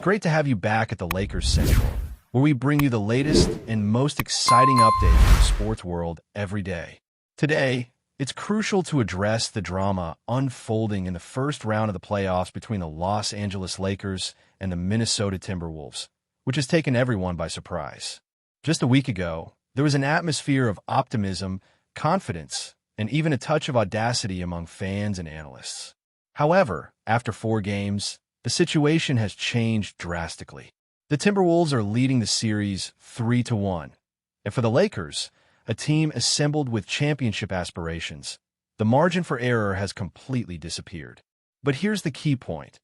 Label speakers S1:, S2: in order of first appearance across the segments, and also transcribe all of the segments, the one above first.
S1: great to have you back at the Lakers Central, where we bring you the latest and most exciting updates from the sports world every day. Today, it's crucial to address the drama unfolding in the first round of the playoffs between the Los Angeles Lakers and the Minnesota Timberwolves, which has taken everyone by surprise. Just a week ago, there was an atmosphere of optimism, confidence, and even a touch of audacity among fans and analysts. However, after 4 games, the situation has changed drastically. The Timberwolves are leading the series 3-1, and for the Lakers, a team assembled with championship aspirations, the margin for error has completely disappeared. But here's the key point.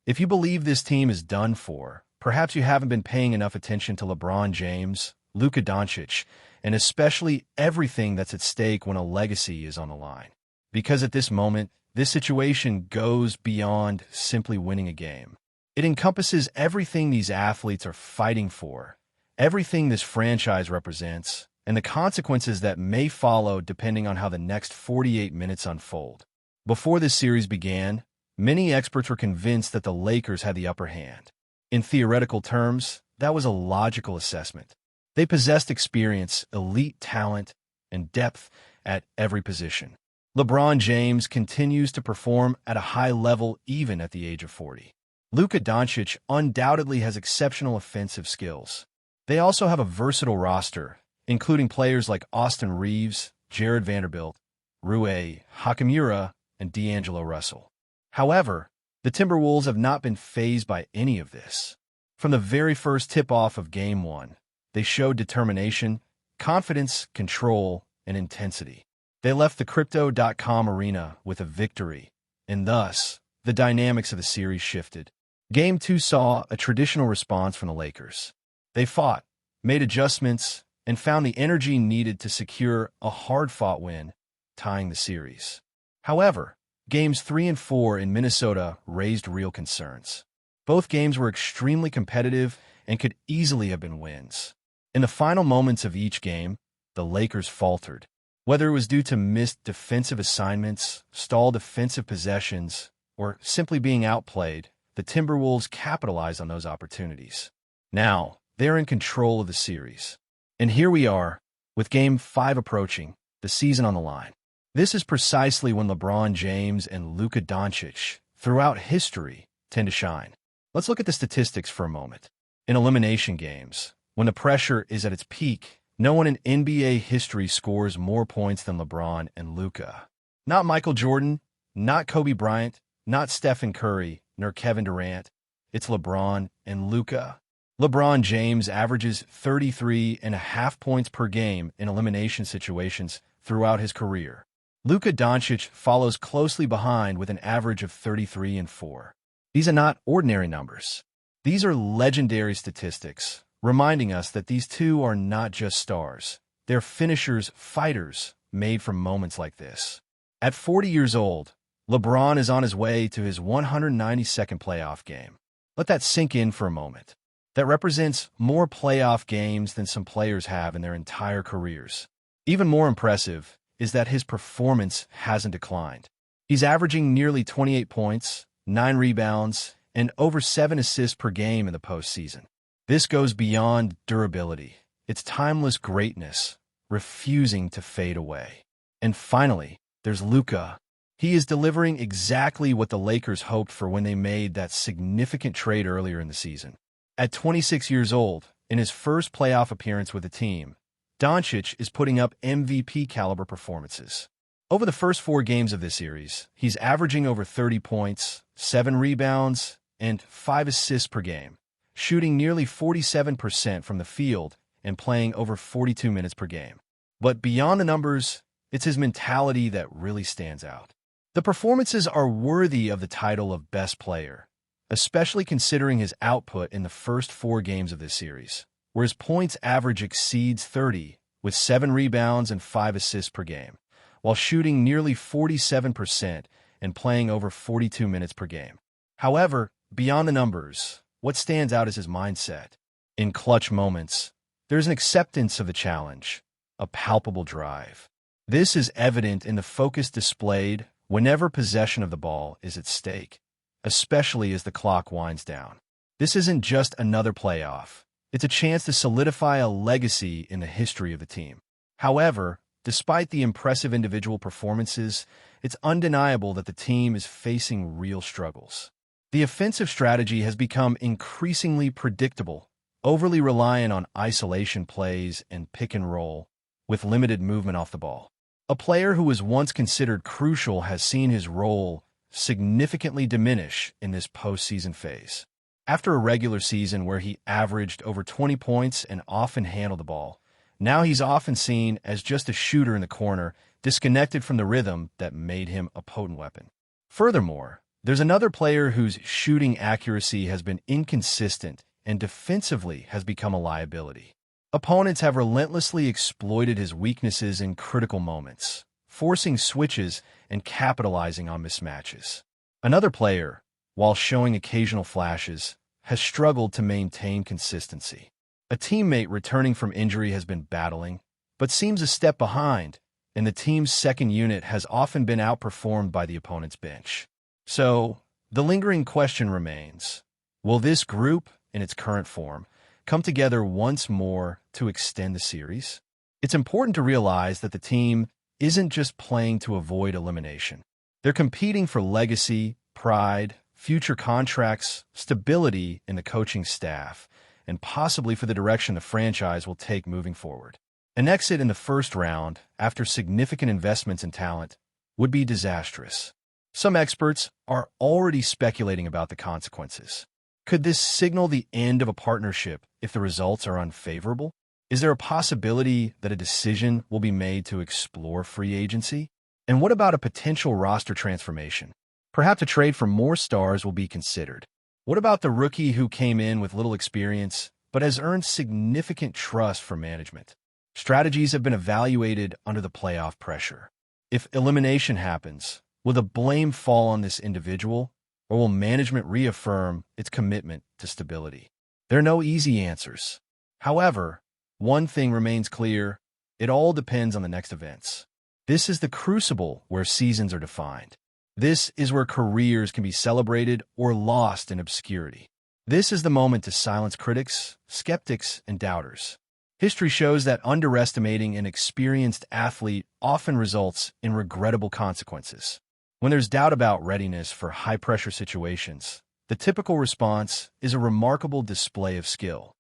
S1: If you believe this team is done for, perhaps you haven't been paying enough attention to LeBron James, Luka Doncic, and especially everything that's at stake when a legacy is on the line. Because at this moment, this situation goes beyond simply winning a game. It encompasses everything these athletes are fighting for, everything this franchise represents, and the consequences that may follow depending on how the next 48 minutes unfold. Before this series began, many experts were convinced that the Lakers had the upper hand. In theoretical terms, that was a logical assessment. They possessed experience, elite talent, and depth at every position. LeBron James continues to perform at a high level even at the age of 40. Luka Doncic undoubtedly has exceptional offensive skills. They also have a versatile roster, including players like Austin Reaves, Jared Vanderbilt, Rui Hachimura, and D'Angelo Russell. However, the Timberwolves have not been fazed by any of this. From the very first tip-off of Game 1, they showed determination, confidence, control, and intensity. They left the Crypto.com arena with a victory, and thus, the dynamics of the series shifted. Game 2 saw a traditional response from the Lakers. They fought, made adjustments, and found the energy needed to secure a hard-fought win, tying the series. However, Games 3 and 4 in Minnesota raised real concerns. Both games were extremely competitive and could easily have been wins. In the final moments of each game, the Lakers faltered. Whether it was due to missed defensive assignments, stalled offensive possessions, or simply being outplayed, the Timberwolves capitalized on those opportunities. Now, they're in control of the series. And here we are, with Game 5 approaching, the season on the line. This is precisely when LeBron James and Luka Doncic, throughout history, tend to shine. Let's look at the statistics for a moment. In elimination games, when the pressure is at its peak, no one in NBA history scores more points than LeBron and Luka. Not Michael Jordan, not Kobe Bryant, not Stephen Curry, nor Kevin Durant. It's LeBron and Luka. LeBron James averages 33.5 points per game in elimination situations throughout his career. Luka Doncic follows closely behind with an average of 33 and 4. These are not ordinary numbers. These are legendary statistics, reminding us that these two are not just stars. They're finishers, fighters, made from moments like this. At 40 years old, LeBron is on his way to his 192nd playoff game. Let that sink in for a moment. That represents more playoff games than some players have in their entire careers. Even more impressive is that his performance hasn't declined. He's averaging nearly 28 points, 9 rebounds, and over 7 assists per game in the postseason. This goes beyond durability. It's timeless greatness, refusing to fade away. And finally, there's Luka. He is delivering exactly what the Lakers hoped for when they made that significant trade earlier in the season. At 26 years old, in his first playoff appearance with the team, Doncic is putting up MVP-caliber performances. Over the first 4 games of this series, he's averaging over 30 points, 7 rebounds, and 5 assists per game, shooting nearly 47% from the field and playing over 42 minutes per game. But beyond the numbers, it's his mentality that really stands out. The performances are worthy of the title of best player, especially considering his output in the first 4 games of this series, where his points average exceeds 30, with 7 rebounds and 5 assists per game, while shooting nearly 47% and playing over 42 minutes per game. However, beyond the numbers, what stands out is his mindset. In clutch moments, there's an acceptance of the challenge, a palpable drive. This is evident in the focus displayed whenever possession of the ball is at stake, especially as the clock winds down. This isn't just another playoff. It's a chance to solidify a legacy in the history of the team. However, despite the impressive individual performances, it's undeniable that the team is facing real struggles. The offensive strategy has become increasingly predictable, overly reliant on isolation plays and pick and roll, with limited movement off the ball. A player who was once considered crucial has seen his role significantly diminish in this postseason phase. After a regular season where he averaged over 20 points and often handled the ball, now he's often seen as just a shooter in the corner, disconnected from the rhythm that made him a potent weapon. Furthermore, there's another player whose shooting accuracy has been inconsistent and defensively has become a liability. Opponents have relentlessly exploited his weaknesses in critical moments, forcing switches and capitalizing on mismatches. Another player, while showing occasional flashes, has struggled to maintain consistency. A teammate returning from injury has been battling, but seems a step behind, and the team's second unit has often been outperformed by the opponent's bench. So, the lingering question remains, will this group, in its current form, come together once more to extend the series? It's important to realize that the team isn't just playing to avoid elimination. They're competing for legacy, pride, future contracts, stability in the coaching staff, and possibly for the direction the franchise will take moving forward. An exit in the first round, after significant investments in talent, would be disastrous. Some experts are already speculating about the consequences. Could this signal the end of a partnership if the results are unfavorable? Is there a possibility that a decision will be made to explore free agency? And what about a potential roster transformation? Perhaps a trade for more stars will be considered. What about the rookie who came in with little experience but has earned significant trust from management? Strategies have been evaluated under the playoff pressure. If elimination happens, will the blame fall on this individual, or will management reaffirm its commitment to stability? There are no easy answers. However, one thing remains clear: it all depends on the next events. This is the crucible where seasons are defined. This is where careers can be celebrated or lost in obscurity. This is the moment to silence critics, skeptics, and doubters. History shows that underestimating an experienced athlete often results in regrettable consequences. When there's doubt about readiness for high-pressure situations, the typical response is a remarkable display of skill.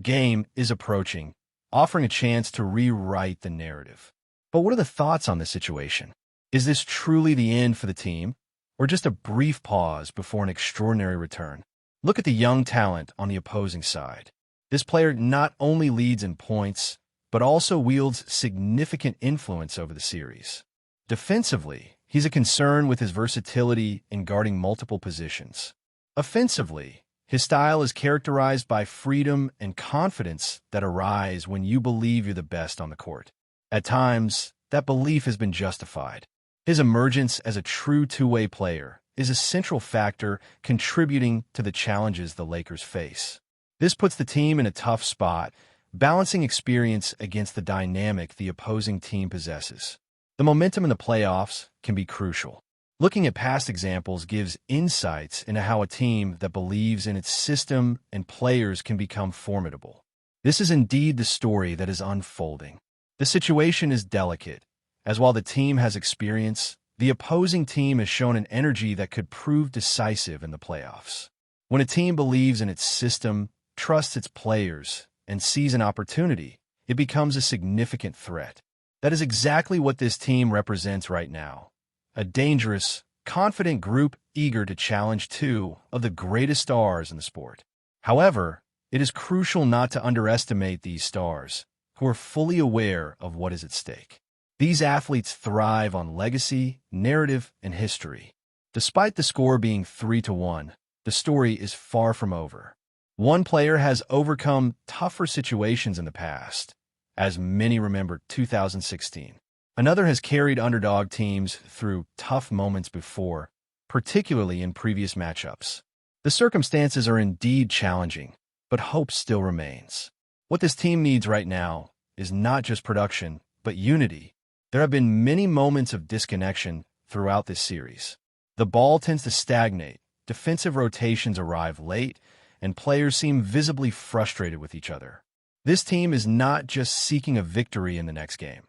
S1: Game is approaching, offering a chance to rewrite the narrative. But what are the thoughts on this situation? Is this truly the end for the team, or just a brief pause before an extraordinary return? Look at the young talent on the opposing side. This player not only leads in points, but also wields significant influence over the series. Defensively, he's a concern with his versatility in guarding multiple positions. Offensively, his style is characterized by freedom and confidence that arise when you believe you're the best on the court. At times, that belief has been justified. His emergence as a true two-way player is a central factor contributing to the challenges the Lakers face. This puts the team in a tough spot, balancing experience against the dynamic the opposing team possesses. The momentum in the playoffs can be crucial. Looking at past examples gives insights into how a team that believes in its system and players can become formidable. This is indeed the story that is unfolding. The situation is delicate, as while the team has experience, the opposing team has shown an energy that could prove decisive in the playoffs. When a team believes in its system, trusts its players, and sees an opportunity, it becomes a significant threat. That is exactly what this team represents right now. A dangerous, confident group eager to challenge two of the greatest stars in the sport. However, it is crucial not to underestimate these stars, who are fully aware of what is at stake. These athletes thrive on legacy, narrative, and history. Despite the score being 3-1, the story is far from over. One player has overcome tougher situations in the past, as many remember 2016. Another has carried underdog teams through tough moments before, particularly in previous matchups. The circumstances are indeed challenging, but hope still remains. What this team needs right now is not just production, but unity. There have been many moments of disconnection throughout this series. The ball tends to stagnate, defensive rotations arrive late, and players seem visibly frustrated with each other. This team is not just seeking a victory in the next game.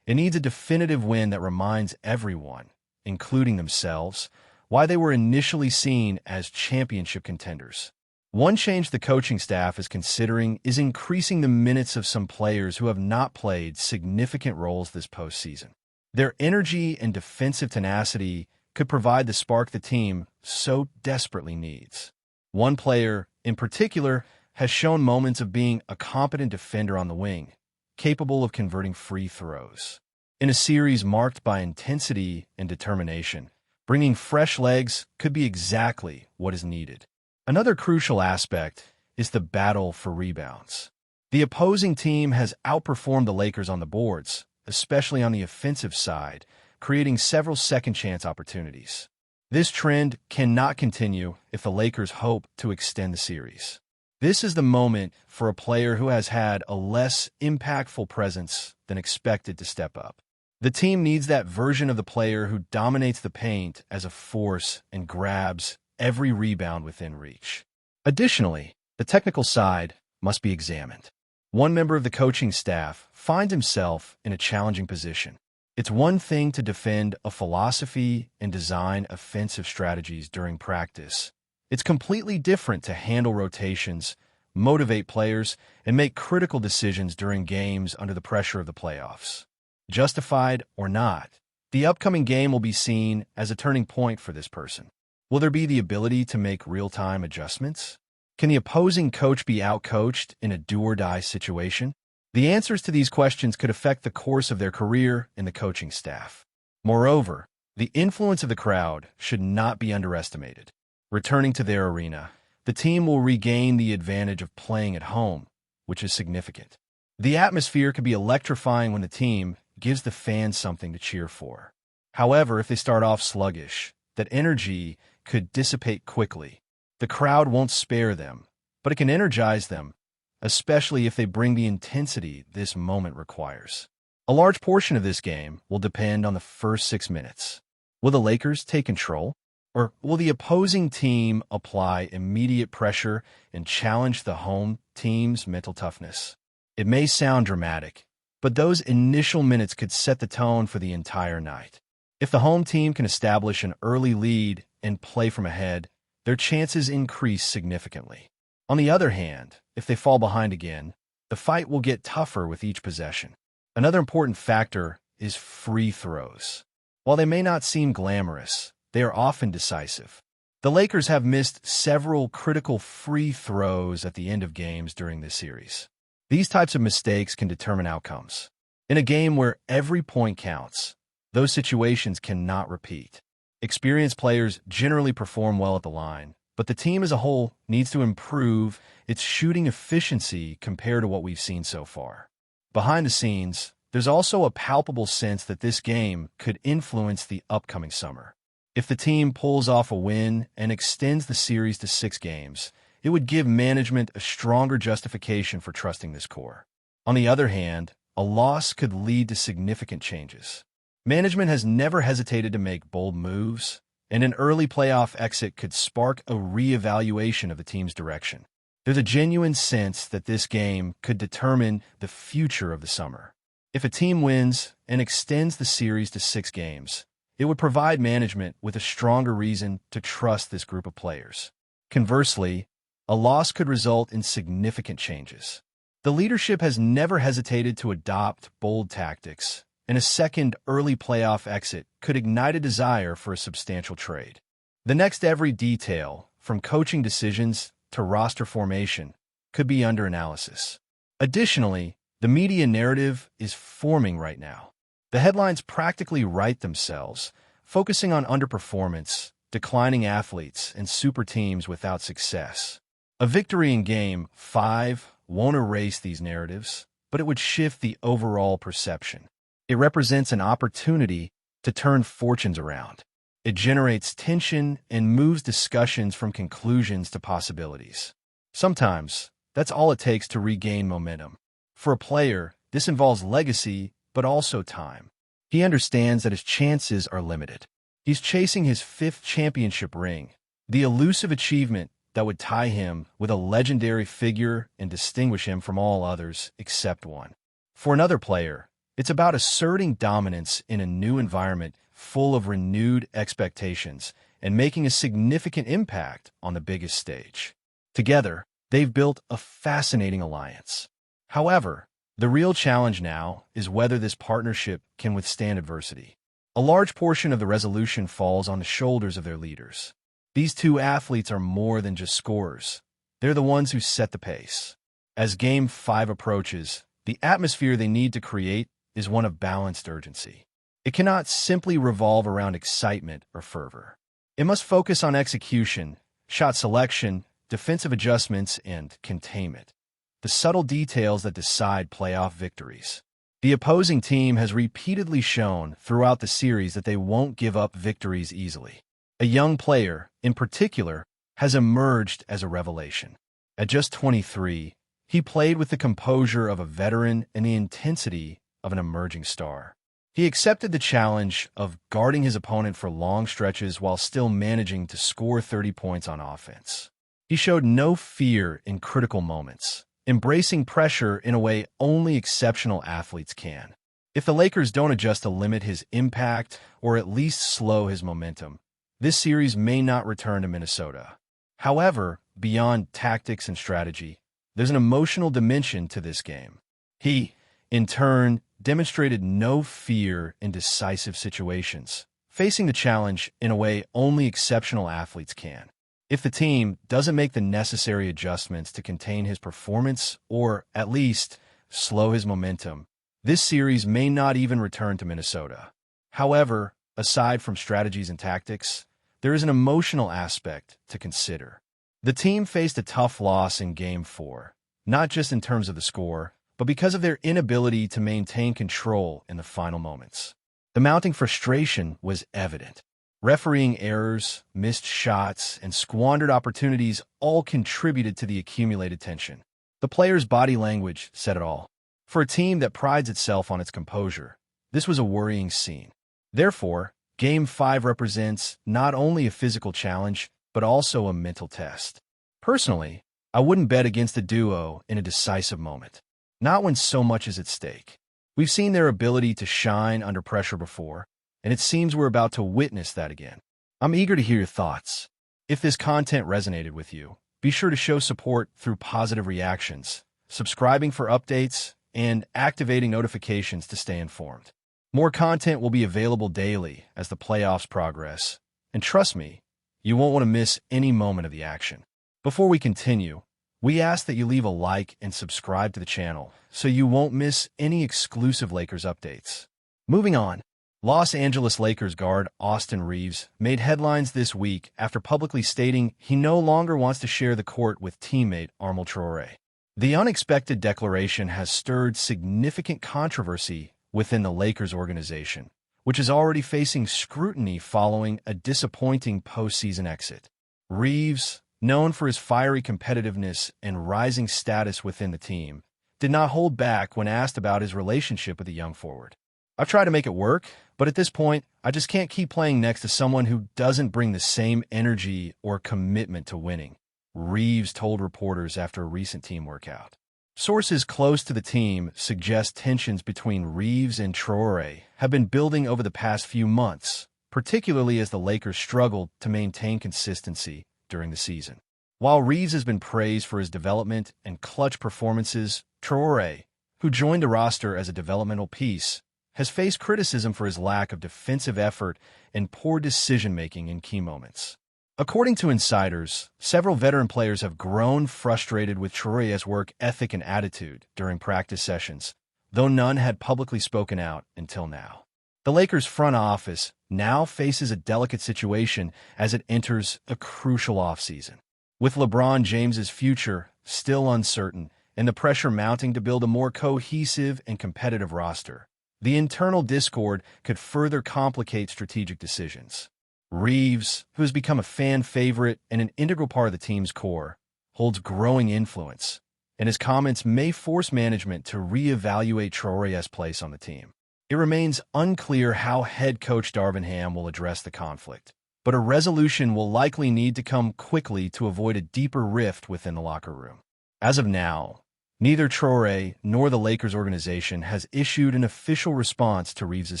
S1: It needs a definitive win that reminds everyone, including themselves, why they were initially seen as championship contenders. One change the coaching staff is considering is increasing the minutes of some players who have not played significant roles this postseason. Their energy and defensive tenacity could provide the spark the team so desperately needs. One player, in particular, has shown moments of being a competent defender on the wing, capable of converting free throws. In a series marked by intensity and determination, bringing fresh legs could be exactly what is needed. Another crucial aspect is the battle for rebounds. The opposing team has outperformed the Lakers on the boards, especially on the offensive side, creating several second-chance opportunities. This trend cannot continue if the Lakers hope to extend the series. This is the moment for a player who has had a less impactful presence than expected to step up. The team needs that version of the player who dominates the paint as a force and grabs every rebound within reach. Additionally, the technical side must be examined. One member of the coaching staff finds himself in a challenging position. It's one thing to defend a philosophy and design offensive strategies during practice. It's completely different to handle rotations, motivate players, and make critical decisions during games under the pressure of the playoffs. Justified or not, the upcoming game will be seen as a turning point for this person. Will there be the ability to make real-time adjustments? Can the opposing coach be outcoached in a do-or-die situation? The answers to these questions could affect the course of their career in the coaching staff. Moreover, the influence of the crowd should not be underestimated. Returning to their arena, the team will regain the advantage of playing at home, which is significant. The atmosphere can be electrifying when the team gives the fans something to cheer for. However, if they start off sluggish, that energy could dissipate quickly. The crowd won't spare them, but it can energize them, especially if they bring the intensity this moment requires. A large portion of this game will depend on the first 6 minutes. Will the Lakers take control? Or will the opposing team apply immediate pressure and challenge the home team's mental toughness? It may sound dramatic, but those initial minutes could set the tone for the entire night. If the home team can establish an early lead and play from ahead, their chances increase significantly. On the other hand, if they fall behind again, the fight will get tougher with each possession. Another important factor is free throws. While they may not seem glamorous, they are often decisive. The Lakers have missed several critical free throws at the end of games during this series. These types of mistakes can determine outcomes. In a game where every point counts, those situations cannot repeat. Experienced players generally perform well at the line, but the team as a whole needs to improve its shooting efficiency compared to what we've seen so far. Behind the scenes, there's also a palpable sense that this game could influence the upcoming summer. If the team pulls off a win and extends the series to 6 games, it would give management a stronger justification for trusting this core. On the other hand, a loss could lead to significant changes. Management has never hesitated to make bold moves, and an early playoff exit could spark a reevaluation of the team's direction. There's a genuine sense that this game could determine the future of the summer. If a team wins and extends the series to 6 games, it would provide management with a stronger reason to trust this group of players. Conversely, a loss could result in significant changes. The leadership has never hesitated to adopt bold tactics, and a second early playoff exit could ignite a desire for a substantial trade. The next every detail, from coaching decisions to roster formation, could be under analysis. Additionally, the media narrative is forming right now. The headlines practically write themselves, focusing on underperformance, declining athletes, and super teams without success. A victory in Game 5 won't erase these narratives, but it would shift the overall perception. It represents an opportunity to turn fortunes around. It generates tension and moves discussions from conclusions to possibilities. Sometimes, that's all it takes to regain momentum. For a player, this involves legacy, but also time. He understands that his chances are limited. He's chasing his 5th championship ring, the elusive achievement that would tie him with a legendary figure and distinguish him from all others except one. For another player, it's about asserting dominance in a new environment full of renewed expectations and making a significant impact on the biggest stage. Together, they've built a fascinating alliance. However, the real challenge now is whether this partnership can withstand adversity. A large portion of the resolution falls on the shoulders of their leaders. These two athletes are more than just scorers. They're the ones who set the pace. As Game 5 approaches, the atmosphere they need to create is one of balanced urgency. It cannot simply revolve around excitement or fervor. It must focus on execution, shot selection, defensive adjustments, and containment. The subtle details that decide playoff victories. The opposing team has repeatedly shown throughout the series that they won't give up victories easily. A young player, in particular, has emerged as a revelation. At just 23, he played with the composure of a veteran and the intensity of an emerging star. He accepted the challenge of guarding his opponent for long stretches while still managing to score 30 points on offense. He showed no fear in critical moments, embracing pressure in a way only exceptional athletes can. If the Lakers don't adjust to limit his impact or at least slow his momentum, this series may not return to Minnesota. However, beyond tactics and strategy, there's an emotional dimension to this game. He, in turn, demonstrated no fear in decisive situations, facing the challenge in a way only exceptional athletes can. If the team doesn't make the necessary adjustments to contain his performance or, at least, slow his momentum, this series may not even return to Minnesota. However, aside from strategies and tactics, there is an emotional aspect to consider. The team faced a tough loss in Game 4, not just in terms of the score, but because of their inability to maintain control in the final moments. The mounting frustration was evident. Refereeing errors, missed shots, and squandered opportunities all contributed to the accumulated tension. The players' body language said it all. For a team that prides itself on its composure, this was a worrying scene. Therefore, Game 5 represents not only a physical challenge, but also a mental test. Personally, I wouldn't bet against the duo in a decisive moment. Not when so much is at stake. We've seen their ability to shine under pressure before, and it seems we're about to witness that again. I'm eager to hear your thoughts. If this content resonated with you, be sure to show support through positive reactions, subscribing for updates, and activating notifications to stay informed. More content will be available daily as the playoffs progress, and trust me, you won't want to miss any moment of the action. Before we continue, we ask that you leave a like and subscribe to the channel so you won't miss any exclusive Lakers updates. Moving on, Los Angeles Lakers guard Austin Reaves made headlines this week after publicly stating he no longer wants to share the court with teammate Armel Traore. The unexpected declaration has stirred significant controversy within the Lakers organization, which is already facing scrutiny following a disappointing postseason exit. Reaves, known for his fiery competitiveness and rising status within the team, did not hold back when asked about his relationship with the young forward. I've tried to make it work, but at this point, I just can't keep playing next to someone who doesn't bring the same energy or commitment to winning, Reaves told reporters after a recent team workout. Sources close to the team suggest tensions between Reaves and Traore have been building over the past few months, particularly as the Lakers struggled to maintain consistency during the season. While Reaves has been praised for his development and clutch performances, Traore, who joined the roster as a developmental piece, has faced criticism for his lack of defensive effort and poor decision-making in key moments. According to insiders, several veteran players have grown frustrated with Traore's work ethic and attitude during practice sessions, though none had publicly spoken out until now. The Lakers' front office now faces a delicate situation as it enters a crucial offseason. With LeBron James's future still uncertain and the pressure mounting to build a more cohesive and competitive roster, the internal discord could further complicate strategic decisions. Reaves, who has become a fan favorite and an integral part of the team's core, holds growing influence, and his comments may force management to reevaluate Traore's place on the team. It remains unclear how head coach Darvin Ham will address the conflict, but a resolution will likely need to come quickly to avoid a deeper rift within the locker room. As of now, neither Traore nor the Lakers organization has issued an official response to Reaves'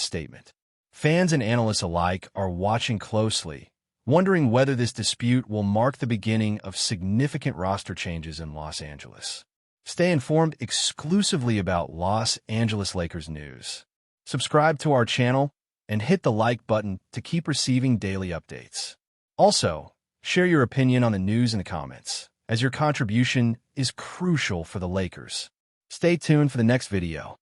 S1: statement. Fans and analysts alike are watching closely, wondering whether this dispute will mark the beginning of significant roster changes in Los Angeles. Stay informed exclusively about Los Angeles Lakers news. Subscribe to our channel and hit the like button to keep receiving daily updates. Also, share your opinion on the news in the comments, as your contribution is crucial for the Lakers. Stay tuned for the next video.